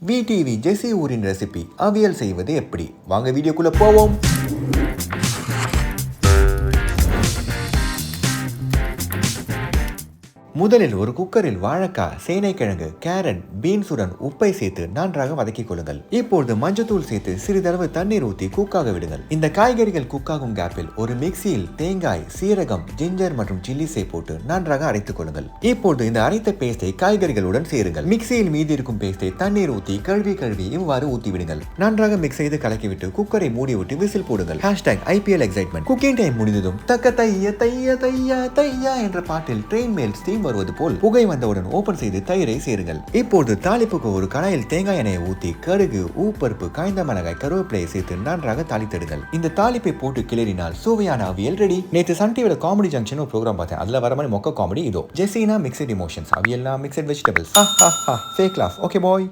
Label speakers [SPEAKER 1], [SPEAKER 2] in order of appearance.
[SPEAKER 1] VTV ஜெசி ஊரின் recipe அவியல் செய்வது எப்படி? வாங்க வீடியோக்குள்ள போவோம். முதலில் ஒரு குக்கரில் வாழைக்காய், சேனைக்கிழங்கு, கேரட், பீன்ஸுடன் உப்பை சேர்த்து நன்றாக வதக்கிக் கொள்ளுங்கள். இப்பொழுது மஞ்சத்தூள் சேர்த்து சிறிதளவு தண்ணீர் ஊற்றி குக்காக விடுங்கள். இந்த காய்கறிகள் குக்காகும் கேப்பில் ஒரு மிக்சியில் தேங்காய், சீரகம், ஜிஞ்சர் மற்றும் சில்லிஸை போட்டு நன்றாக அரைத்துக் கொள்ளுங்கள். இப்பொழுது இந்த அரைத்த பேஸ்டை காய்கறிகளுடன் சேருங்கள். மிக்சியில் மீதி இருக்கும் பேஸ்டை தண்ணீர் ஊற்றி கழுவி இவ்வாறு ஊற்றி விடுங்கள். நன்றாக மிக்ஸ் செய்து கலக்கிவிட்டு குக்கரை மூடிவிட்டு விசில் போடுங்கள். #IPL excitement. குக்கிங் டைம் முடிந்ததும் தக்க தைய தைய தையா தையா என்ற பாட்டில் ட்ரெயின் மேல் ஸ்டீம் வருவது போல் புகை வந்தவுடன் ஓபன் செய்து தயிரை சேருங்கள். இப்போது தாளிப்புக்கு ஒரு கடாயில் தேங்காய் எண்ணெயை ஊற்றி கடுகு, ஊப்பருப்பு, காய்ந்த மிளகாய், கருவேப்பிலையை சேர்த்து நன்றாக தாளித்திடுங்கள். இந்த தாளிப்பை போட்டு கிளறினால் சுவையான அவியல் ரெடி. நேற்று சன் டிவில காமெடி ஜங்ஷன் ஒரு ப்ரோக்ராம் பார்த்தேன். அதுல வர மாதிரி மொக்க காமெடி இதோ. ஜெசினா மிக்சட் இமோஷன்ஸ், அவியல்னா mixed vegetables. Fake laugh. Okay பாய்.